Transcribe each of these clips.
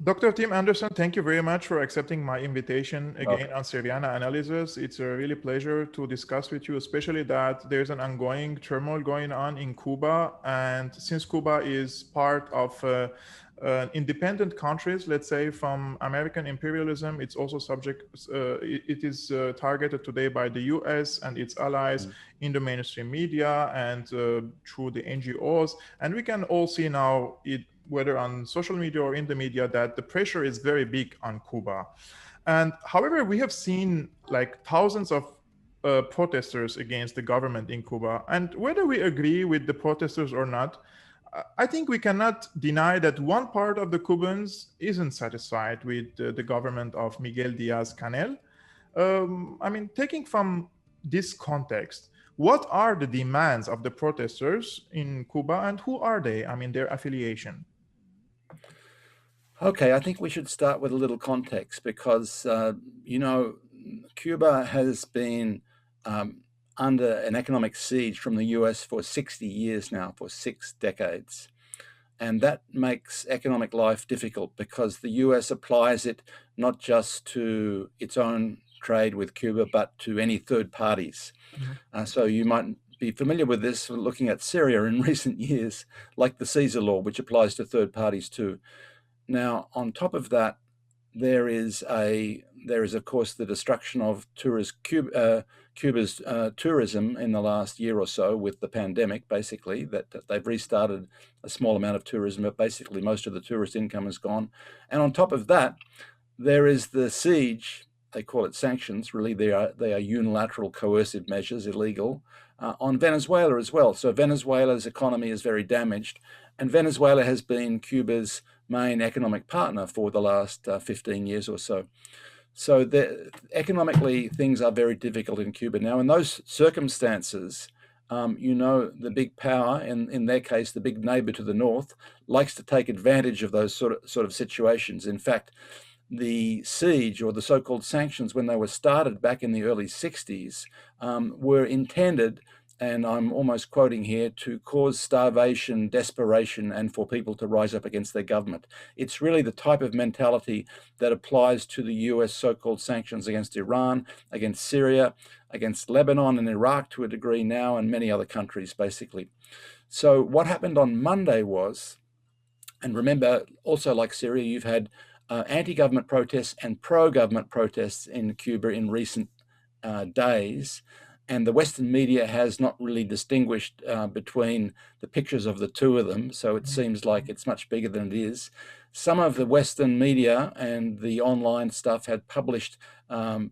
Dr. Tim Anderson, thank you very much for accepting my invitation again on Syriana analysis. It's a really pleasure to discuss with you, especially that there's an ongoing turmoil going on in Cuba. And since Cuba is part of independent countries, let's say from American imperialism, it's also subject, it is targeted today by the US and its allies in the mainstream media and through the NGOs. And we can all see now whether on social media or in the media, that the pressure is very big on Cuba. And however, we have seen like thousands of protesters against the government in Cuba. And whether we agree with the protesters or not, I think we cannot deny that one part of the Cubans isn't satisfied with the government of Miguel Diaz-Canel. I mean, taking from this context, what are the demands of the protesters in Cuba and who are they? I mean, their affiliation. Okay, I think we should start with a little context because, you know, Cuba has been under an economic siege from the US for 60 years now, for 6 decades. And that makes economic life difficult because the US applies it not just to its own trade with Cuba, but to any third parties. So you might be familiar with this looking at Syria in recent years, like the Caesar law, which applies to third parties too. Now, on top of that, there is of course the destruction of Cuba's tourism in the last year or so with the pandemic. Basically, that they've restarted a small amount of tourism, but basically most of the tourist income is gone. And on top of that, there is the siege. They call it sanctions. Really, they are unilateral coercive measures, illegal, on Venezuela as well. So Venezuela's economy is very damaged, and Venezuela has been Cuba's main economic partner for the last 15 years or so. So economically, things are very difficult in Cuba now. In those circumstances, you know, the big power, in their case, the big neighbor to the north, likes to take advantage of those sort of situations. In fact, the siege, or the so-called sanctions, when they were started back in the early 60s, were intended, and I'm almost quoting here, to cause starvation, desperation, and for people to rise up against their government. It's really the type of mentality that applies to the US so-called sanctions against Iran, against Syria, against Lebanon and Iraq to a degree now, and many other countries, basically. So what happened on Monday was, and remember, also like Syria, you've had anti-government protests and pro-government protests in Cuba in recent days. And the Western media has not really distinguished between the pictures of the two of them, so it seems like it's much bigger than it is. Some of the Western media and the online stuff had published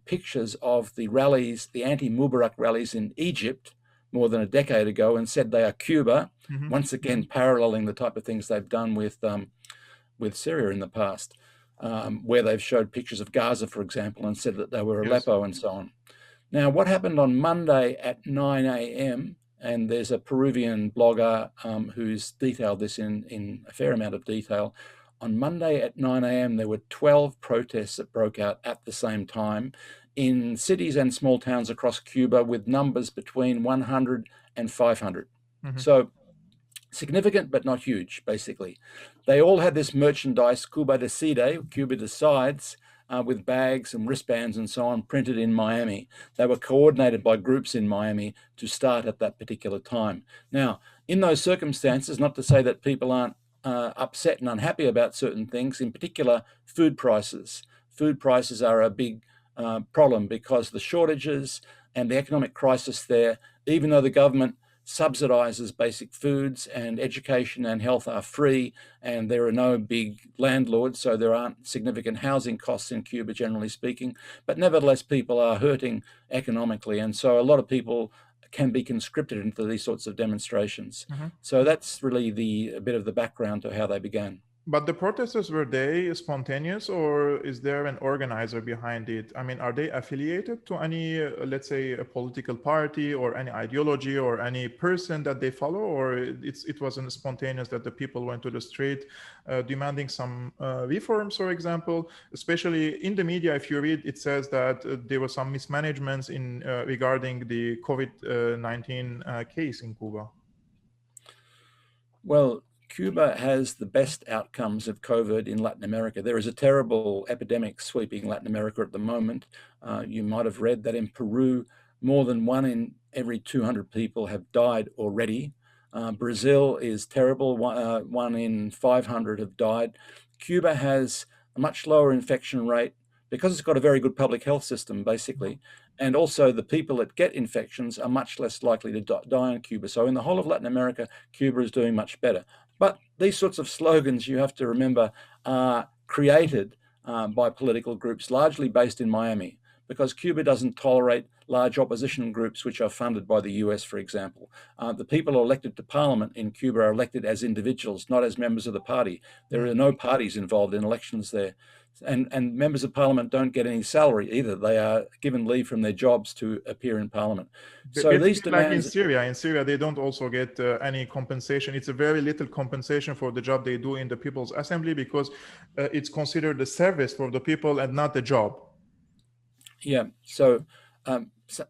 pictures of the rallies, the anti-Mubarak rallies in Egypt more than a decade ago, and said they are Cuba, once again paralleling the type of things they've done with Syria in the past, where they've showed pictures of Gaza, for example, and said that they were Aleppo and so on. Now, what happened on Monday at 9 a.m., and there's a Peruvian blogger who's detailed this in a fair amount of detail. On Monday at 9 a.m., there were 12 protests that broke out at the same time in cities and small towns across Cuba, with numbers between 100 and 500. So significant, but not huge, basically. They all had this merchandise, Cuba Decide, Cuba Decides, with bags and wristbands and so on, printed in Miami. They were coordinated by groups in Miami to start at that particular time. Now, in those circumstances, not to say that people aren't upset and unhappy about certain things, in particular food prices. Food prices are a big problem because the shortages and the economic crisis there, even though the government subsidizes basic foods and education and health are free, and there are no big landlords, so there aren't significant housing costs in Cuba, generally speaking. But nevertheless, people are hurting economically, and so a lot of people can be conscripted into these sorts of demonstrations. So that's really a bit of the background to how they began. But the protesters, were they spontaneous or is there an organizer behind it? I mean, are they affiliated to any, let's say, a political party or any ideology or any person that they follow, or it wasn't spontaneous that the people went to the street demanding some reforms, for example? Especially in the media, if you read, it says that there were some mismanagements in regarding the COVID-19 case in Cuba. Well, Cuba has the best outcomes of COVID in Latin America. There is a terrible epidemic sweeping Latin America at the moment. You might have read that in Peru, more than 1 in every 200 people have died already. Brazil is terrible. 1 in 500 have died. Cuba has a much lower infection rate because it's got a very good public health system, basically. And also the people that get infections are much less likely to die in Cuba. So in the whole of Latin America, Cuba is doing much better. But these sorts of slogans, you have to remember, are created by political groups, largely based in Miami, because Cuba doesn't tolerate large opposition groups which are funded by the US, for example. The people elected to parliament in Cuba are elected as individuals, not as members of the party. There are no parties involved in elections there. And members of parliament don't get any salary either. They are given leave from their jobs to appear in parliament. So these demands, like in Syria, they don't also get any compensation. It's a very little compensation for the job they do in the People's Assembly because it's considered a service for the people and not a job. Yeah, so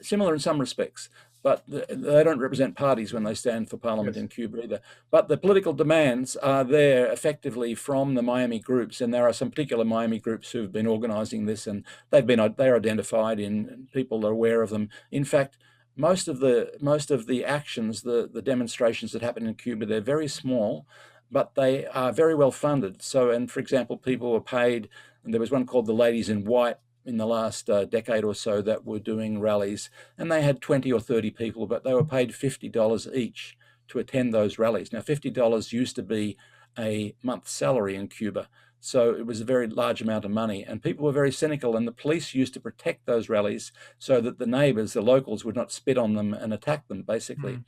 similar in some respects, but they don't represent parties when they stand for parliament in Cuba either. But the political demands are there effectively from the Miami groups, and there are some particular Miami groups who've been organizing this, and they're identified in people that are aware of them. In fact, most of the actions, the demonstrations that happen in Cuba, they're very small, but they are very well funded. So, and for example, people were paid, and there was one called the Ladies in White in the last decade or so that were doing rallies, and they had 20 or 30 people, but they were paid $50 each to attend those rallies. Now, $50 used to be a month's salary in Cuba, so it was a very large amount of money, and people were very cynical, and the police used to protect those rallies so that the neighbors, the locals, would not spit on them and attack them, basically.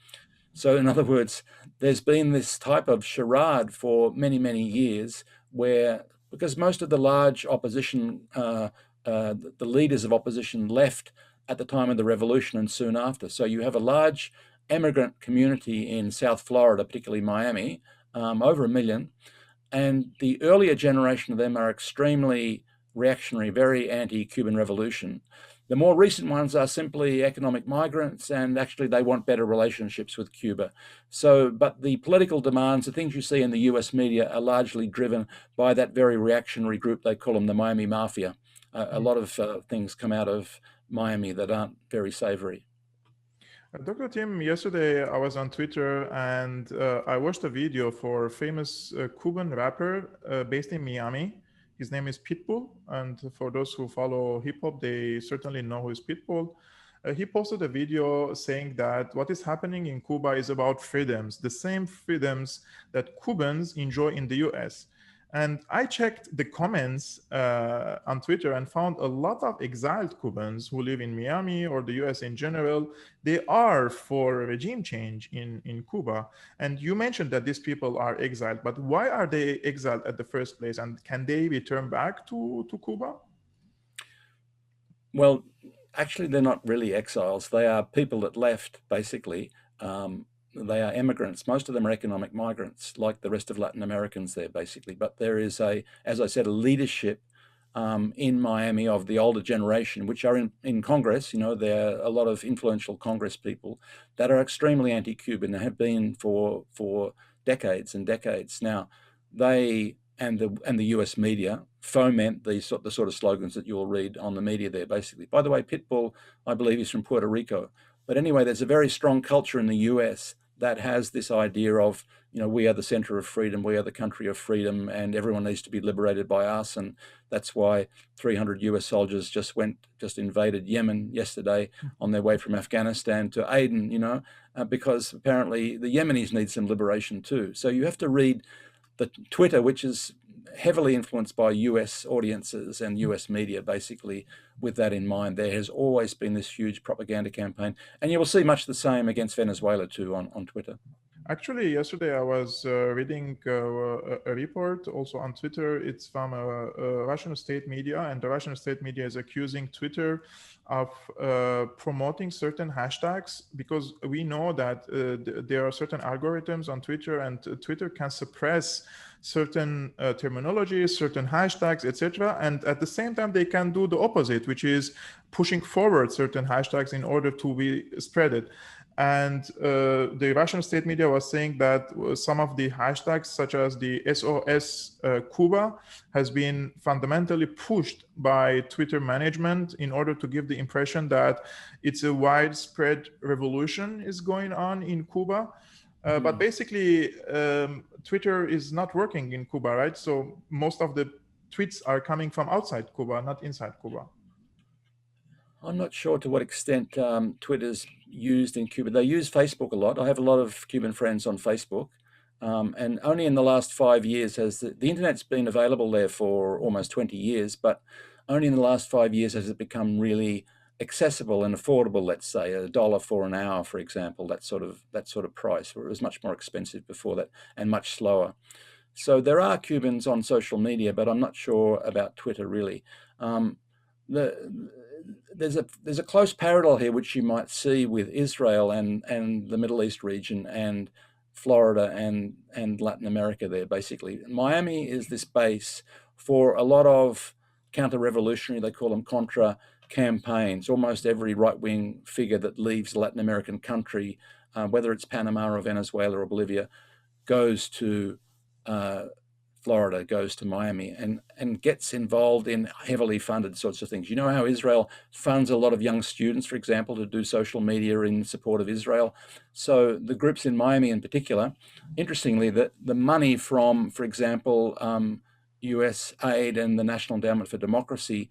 So in other words, there's been this type of charade for many, many years where, because most of the large opposition the leaders of opposition left at the time of the revolution and soon after. So you have a large immigrant community in South Florida, particularly Miami, over 1 million. And the earlier generation of them are extremely reactionary, very anti-Cuban revolution. The more recent ones are simply economic migrants, and actually they want better relationships with Cuba. So, but the political demands, the things you see in the US media are largely driven by that very reactionary group. They call them the Miami Mafia. A lot of things come out of Miami that aren't very savory. Dr. Tim, yesterday I was on Twitter and I watched a video for a famous Cuban rapper based in Miami. His name is Pitbull, and for those who follow hip hop, they certainly know who is Pitbull. He posted a video saying that what is happening in Cuba is about freedoms, the same freedoms that Cubans enjoy in the US. And I checked the comments on Twitter and found a lot of exiled Cubans who live in Miami or the US in general. They are for regime change in Cuba. And you mentioned that these people are exiled, but why are they exiled at the first place? And can they return back to Cuba? Well, actually, they're not really exiles. They are people that left, basically. They are immigrants. Most of them are economic migrants, like the rest of Latin Americans there, basically. But there is as I said, a leadership in Miami of the older generation, which are in Congress. You know, there are a lot of influential Congress people that are extremely anti-Cuban and have been for decades and decades. Now, they and the US media foment the sort of slogans that you'll read on the media there, basically. By the way, Pitbull, I believe, is from Puerto Rico. But anyway, there's a very strong culture in the US that has this idea of, you know, we are the center of freedom, we are the country of freedom, and everyone needs to be liberated by us. And that's why 300 US soldiers just invaded Yemen yesterday on their way from Afghanistan to Aden, you know, because apparently the Yemenis need some liberation too. So you have to read the Twitter, which is heavily influenced by US audiences and US media, basically, with that in mind. There has always been this huge propaganda campaign, and you will see much the same against Venezuela too on Twitter. Actually, yesterday I was reading a report also on Twitter. It's from a Russian state media, and the Russian state media is accusing Twitter of promoting certain hashtags, because we know that there are certain algorithms on Twitter, and Twitter can suppress certain terminologies, certain hashtags, etc. And at the same time, they can do the opposite, which is pushing forward certain hashtags in order to be spreaded. And the Russian state media was saying that some of the hashtags, such as the SOS Cuba, has been fundamentally pushed by Twitter management in order to give the impression that it's a widespread revolution is going on in Cuba. But basically, Twitter is not working in Cuba, right? So most of the tweets are coming from outside Cuba, not inside Cuba. I'm not sure to what extent Twitter's used in Cuba. They use Facebook a lot. I have a lot of Cuban friends on Facebook. And only in the last 5 years has the internet's been available there for almost 20 years, but only in the last 5 years has it become really accessible and affordable. Let's say $1 for an hour, for example, that sort of price, where it was much more expensive before that and much slower. So there are Cubans on social media, but I'm not sure about Twitter really. There's a close parallel here, which you might see with Israel and the Middle East region and Florida and Latin America there, basically. Miami is this base for a lot of counter-revolutionary, they call them contra campaigns. Almost every right-wing figure that leaves a Latin American country, whether it's Panama or Venezuela or Bolivia, goes to Florida, goes to Miami and gets involved in heavily funded sorts of things. You know how Israel funds a lot of young students, for example, to do social media in support of Israel. So the groups in Miami in particular, interestingly, the money from, for example, US aid and the National Endowment for Democracy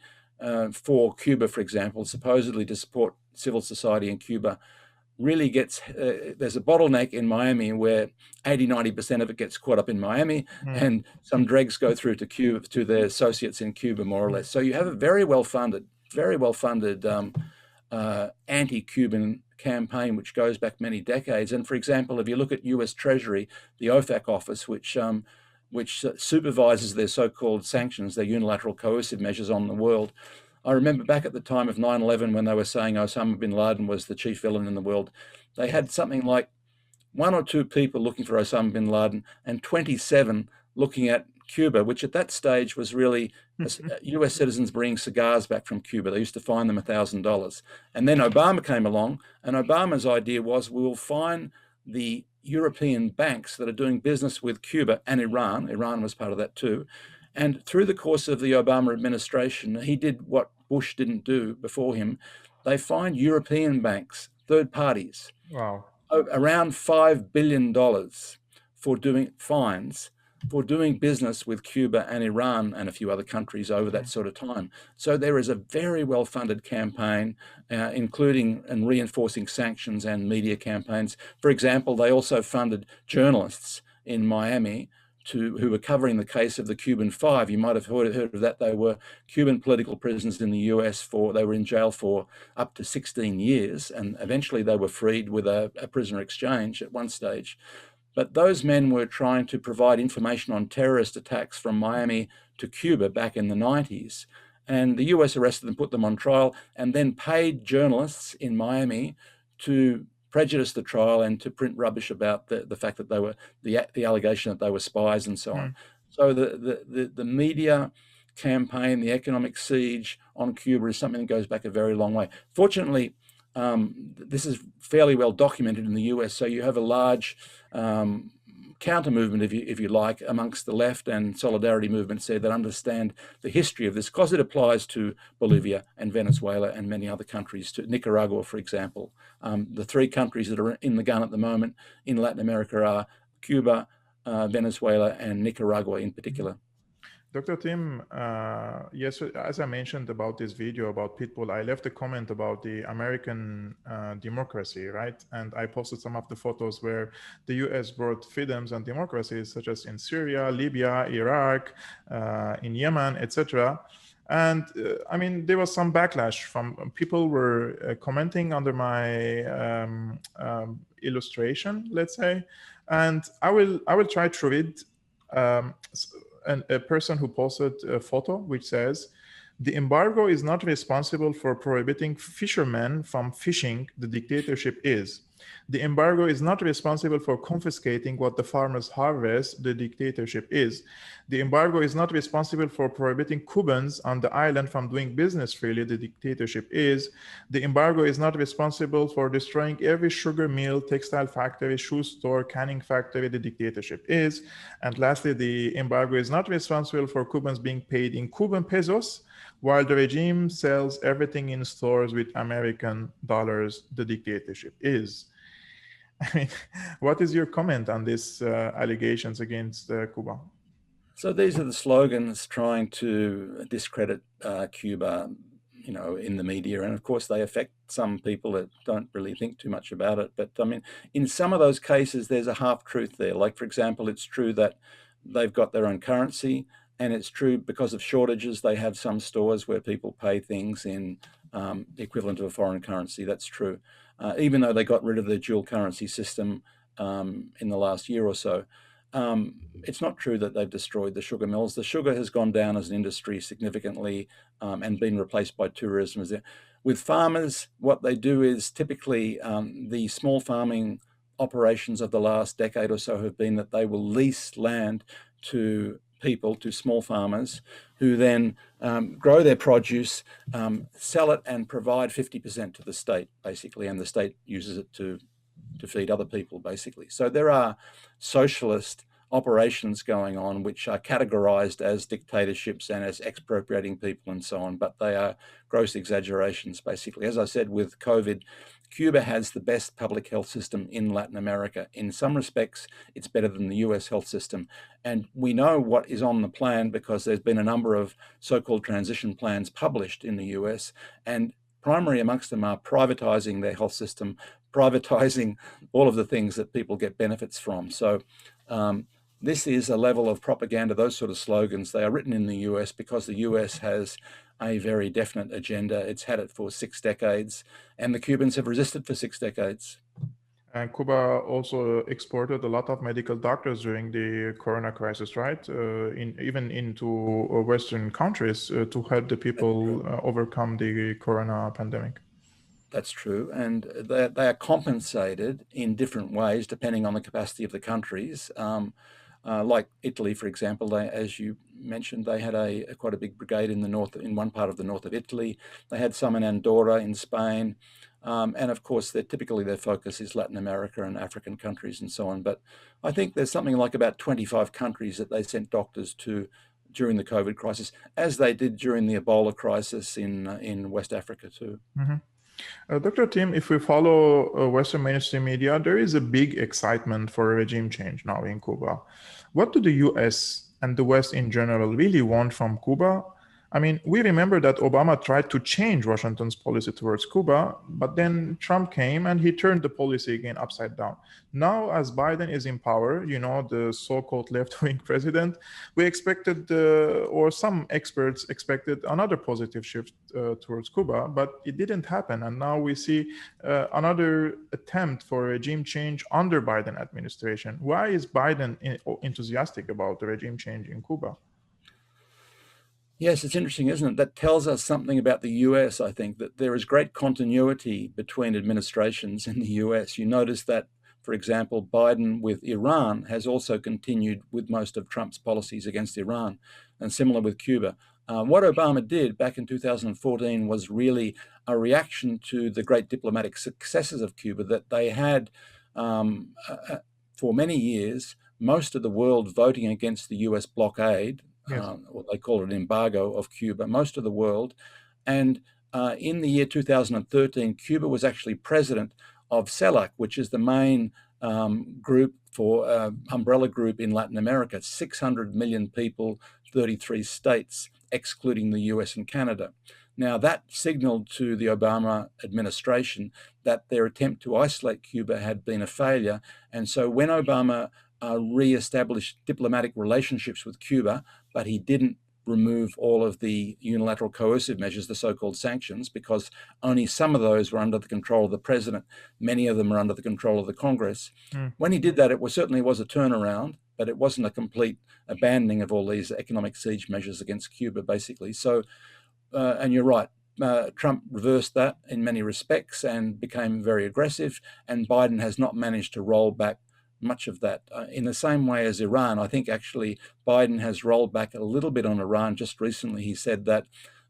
for Cuba, for example, supposedly to support civil society in Cuba, really gets, there's a bottleneck in Miami where 80–90% of it gets caught up in Miami, and some dregs go through to Cuba, to their associates in Cuba, more or less. So you have a very well-funded anti-Cuban campaign, which goes back many decades. And for example, if you look at US Treasury, the OFAC office, which supervises their so-called sanctions, their unilateral coercive measures on the world, I remember back at the time of 9/11 when they were saying Osama bin Laden was the chief villain in the world, they had something like 1 or 2 people looking for Osama bin Laden and 27 looking at Cuba, which at that stage was really US citizens bringing cigars back from Cuba. They used to fine them $1,000. And then Obama came along, and Obama's idea was, we'll fine the European banks that are doing business with Cuba and Iran. Iran was part of that too. And through the course of the Obama administration, he did what Bush didn't do before him. They fined European banks, third parties, around $5 billion for doing fines for doing business with Cuba and Iran and a few other countries over that sort of time. So there is a very well-funded campaign, including and reinforcing sanctions and media campaigns. For example, they also funded journalists in Miami who were covering the case of the Cuban Five. You might have heard of that. They were Cuban political prisoners in the US they were in jail for up to 16 years, and eventually they were freed with a prisoner exchange at one stage. But those men were trying to provide information on terrorist attacks from Miami to Cuba back in the 90s. And the US arrested them, put them on trial, and then paid journalists in Miami to prejudice the trial and to print rubbish about the fact that they were, the allegation that they were spies and so on. So the media campaign, the economic siege on Cuba is something that goes back a very long way. Fortunately, this is fairly well documented in the US, so you have a large counter movement, if you like, amongst the left and solidarity movements there that understand the history of this, because it applies to Bolivia and Venezuela and many other countries, to Nicaragua, for example. The 3 countries that are in the gun at the moment in Latin America are Cuba, Venezuela, and Nicaragua in particular. Dr. Tim, yes, as I mentioned about this video about Pitbull, I left a comment about the American democracy, right? And I posted some of the photos where the US brought freedoms and democracies, such as in Syria, Libya, Iraq, in Yemen, etc. And I mean, there was some backlash from people were commenting under my illustration, let's say. And I will try to read um, a person who posted a photo which says, the embargo is not responsible for prohibiting fishermen from fishing, the dictatorship is. The embargo is not responsible for confiscating what the farmers harvest, the dictatorship is. The embargo is not responsible for prohibiting Cubans on the island from doing business freely, the dictatorship is. The embargo is not responsible for destroying every sugar mill, textile factory, shoe store, canning factory, the dictatorship is. And lastly, the embargo is not responsible for Cubans being paid in Cuban pesos, while the regime sells everything in stores with American dollars, the dictatorship is. I mean, what is your comment on these allegations against Cuba? So these are the slogans trying to discredit Cuba, in the media. And of course, they affect some people that don't really think too much about it. But I mean, in some of those cases, there's a half truth there. Like, for example, it's true that they've got their own currency. And it's true because of shortages, they have some stores where people pay things in the equivalent of a foreign currency. That's true. Even though they got rid of the dual currency system in the last year or so. It's not true that they've destroyed the sugar mills. The sugar has gone down as an industry significantly and been replaced by tourism. With farmers, what they do is typically the small farming operations of the last decade or so have been that they will lease land to people, to small farmers, who then grow their produce, sell it, and provide 50% to the state, basically, and the state uses it to feed other people, basically. So there are socialist operations going on which are categorized as dictatorships and as expropriating people and so on, but they are gross exaggerations, basically. As I said, with COVID, Cuba has the best public health system in Latin America. In some respects, it's better than the US health system. And we know what is on the plan because there's been a number of so-called transition plans published in the US, and primary amongst them are privatizing their health system, privatizing all of the things that people get benefits from. So this is a level of propaganda, those sort of slogans. They are written in the US because the US has a very definite agenda. It's had it for 6 decades, and the Cubans have resisted for 6 decades. And Cuba also exported a lot of medical doctors during the corona crisis, right? Even into Western countries to help the people overcome the corona pandemic. That's true. And they are compensated in different ways depending on the capacity of the countries. Like Italy, for example, as you mentioned, they had quite a big brigade in the north, in one part of the north of Italy. They had some in Andorra, in Spain. And of course, typically their focus is Latin America and African countries and so on. But I think there's something like about 25 countries that they sent doctors to during the COVID crisis, as they did during the Ebola crisis in West Africa too. Mm-hmm. Dr. Tim, if we follow Western mainstream media, there is a big excitement for a regime change now in Cuba. What do the US and the West in general really want from Cuba? I mean, we remember that Obama tried to change Washington's policy towards Cuba, but then Trump came and he turned the policy again upside down. Now, as Biden is in power, the so-called left-wing president, we expected, or some experts expected, another positive shift towards Cuba, but it didn't happen. And now we see another attempt for regime change under Biden administration. Why is Biden enthusiastic about the regime change in Cuba? Yes, it's interesting, isn't it? That tells us something about the US, I think, that there is great continuity between administrations in the US. You notice that, for example, Biden with Iran has also continued with most of Trump's policies against Iran, and similar with Cuba. What Obama did back in 2014 was really a reaction to the great diplomatic successes of Cuba, that they had, for many years, most of the world voting against the US blockade. Yes. What they call an embargo of Cuba, most of the world. And in the year 2013, Cuba was actually president of CELAC, which is the main group for umbrella group in Latin America, 600 million people, 33 states, excluding the US and Canada. Now, that signaled to the Obama administration that their attempt to isolate Cuba had been a failure. And so when Obama re-established diplomatic relationships with Cuba, but he didn't remove all of the unilateral coercive measures, the so-called sanctions, because only some of those were under the control of the president. Many of them are under the control of the Congress. When he did that, it certainly was a turnaround, but it wasn't a complete abandoning of all these economic siege measures against Cuba, basically. So, and you're right, Trump reversed that in many respects and became very aggressive, and Biden has not managed to roll back much of that. In the same way as Iran, I think actually Biden has rolled back a little bit on Iran. Just recently, he said that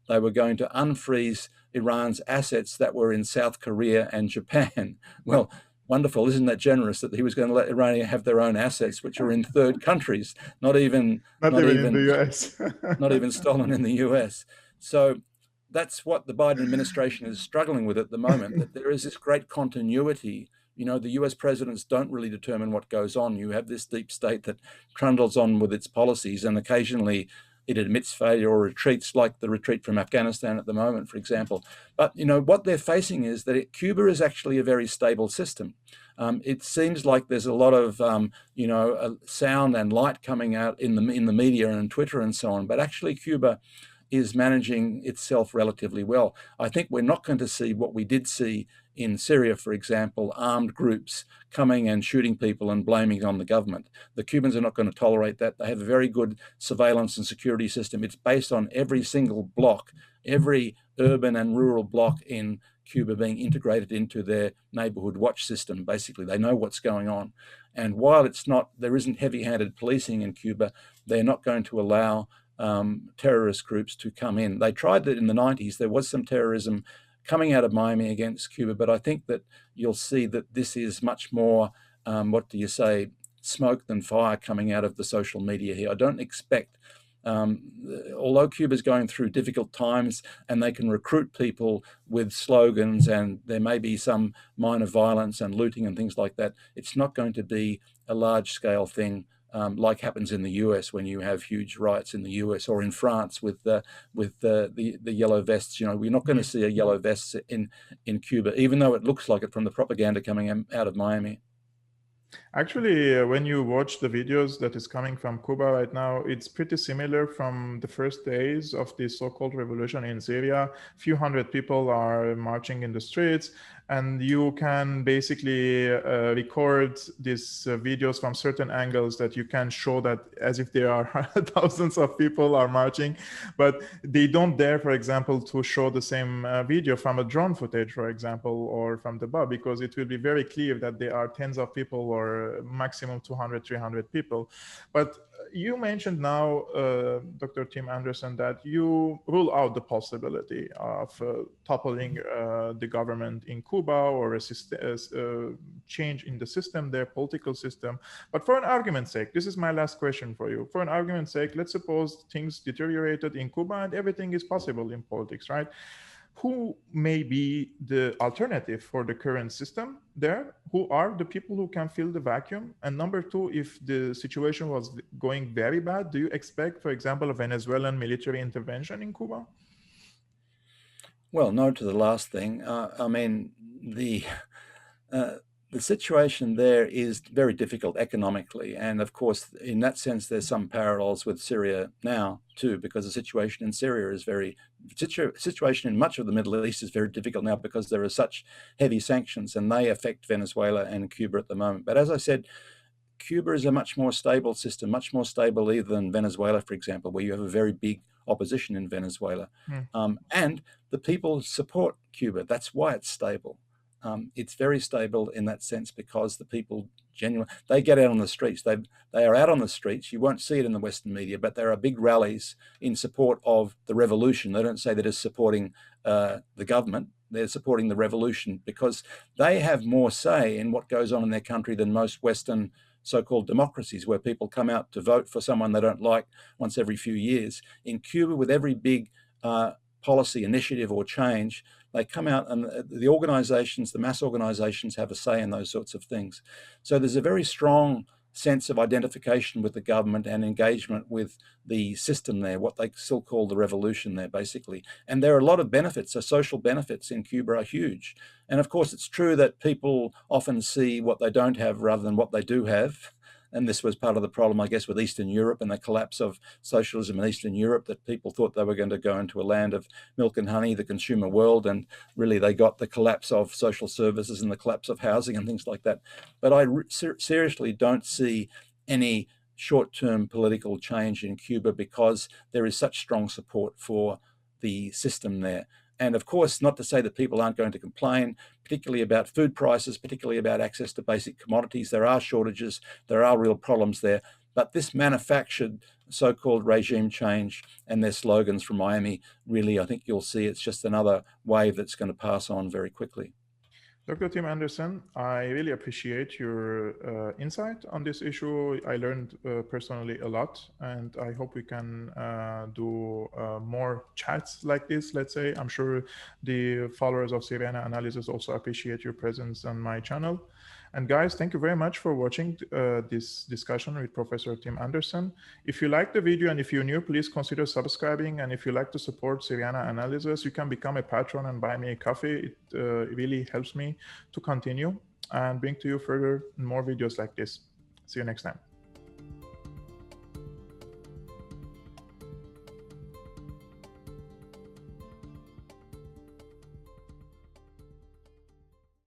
they were going to unfreeze Iran's assets that were in South Korea and Japan. Well, wonderful. Isn't that generous that he was going to let Iran have their own assets, which are in third countries, not even in the US. not even stolen in the US. So that's what the Biden administration is struggling with at the moment, that there is this great continuity. You know, the US presidents don't really determine what goes on. You have this deep state that trundles on with its policies, and occasionally it admits failure or retreats, like the retreat from Afghanistan at the moment, for example. But, you know, what they're facing is that Cuba is actually a very stable system. It seems like there's a lot of, sound and light coming out in the media and Twitter and so on, but actually Cuba is managing itself relatively well. I think we're not going to see what we did see in Syria, for example, armed groups coming and shooting people and blaming it on the government. The Cubans are not going to tolerate that. They have a very good surveillance and security system. It's based on every single block, every urban and rural block in Cuba being integrated into their neighborhood watch system. Basically, they know what's going on. And while there isn't heavy-handed policing in Cuba, they're not going to allow terrorist groups to come in. They tried that in the 90s. There was some terrorism coming out of Miami against Cuba, but I think that you'll see that this is much more, smoke than fire coming out of the social media here. I don't expect, although Cuba's going through difficult times and they can recruit people with slogans and there may be some minor violence and looting and things like that, it's not going to be a large-scale thing like happens in the US when you have huge riots in the US, or in France with the yellow vests. You know, we're not going to see a yellow vest in Cuba, even though it looks like it from the propaganda coming out of Miami. Actually, when you watch the videos that is coming from Cuba right now, it's pretty similar from the first days of the so-called revolution in Syria. A few hundred people are marching in the streets, and you can basically record these videos from certain angles that you can show that as if there are thousands of people are marching, but they don't dare, for example, to show the same video from a drone footage, for example, or from the bar, because it will be very clear that there are tens of people or maximum 200, 300 people. But you mentioned now, Dr. Tim Anderson, that you rule out the possibility of toppling the government in Cuba or a change in the system, their political system. But for an argument's sake, this is my last question for you. For an argument's sake, let's suppose things deteriorated in Cuba and everything is possible in politics, right? Who may be the alternative for the current system there? Who are the people who can fill the vacuum? And number two, if the situation was going very bad, do you expect, for example, a Venezuelan military intervention in Cuba? Well, no to the last thing. I mean, the situation there is very difficult economically. And of course, in that sense, there's some parallels with Syria now too, because the situation in Syria is situation in much of the Middle East is very difficult now because there are such heavy sanctions and they affect Venezuela and Cuba at the moment. But as I said, Cuba is a much more stable system, much more stable even than Venezuela, for example, where you have a very big opposition in Venezuela. And the people support Cuba. That's why it's stable. It's very stable in that sense because the people they get out on the streets. They are out on the streets. You won't see it in the Western media, but there are big rallies in support of the revolution. They don't say they're just supporting the government. They're supporting the revolution because they have more say in what goes on in their country than most Western so-called democracies, where people come out to vote for someone they don't like once every few years. In Cuba, with every big policy initiative or change, they come out and the organizations, the mass organizations have a say in those sorts of things. So there's a very strong sense of identification with the government and engagement with the system there, what they still call the revolution there, basically. And there are a lot of benefits. So social benefits in Cuba are huge. And of course, it's true that people often see what they don't have rather than what they do have. And this was part of the problem, I guess, with Eastern Europe and the collapse of socialism in Eastern Europe, that people thought they were going to go into a land of milk and honey, the consumer world, and really they got the collapse of social services and the collapse of housing and things like that. But I seriously don't see any short-term political change in Cuba because there is such strong support for the system there. And of course, not to say that people aren't going to complain, particularly about food prices, particularly about access to basic commodities. There are shortages, there are real problems there. But this manufactured so-called regime change and their slogans from Miami, really, I think you'll see it's just another wave that's going to pass on very quickly. Dr. Tim Anderson, I really appreciate your insight on this issue. I learned personally a lot, and I hope we can do more chats like this, let's say. I'm sure the followers of Syriana Analysis also appreciate your presence on my channel. And guys, thank you very much for watching this discussion with Professor Tim Anderson. If you like the video and if you're new, please consider subscribing. And if you like to support Syriana Analysis, you can become a patron and buy me a coffee. It really helps me to continue and bring to you further more videos like this. See you next time.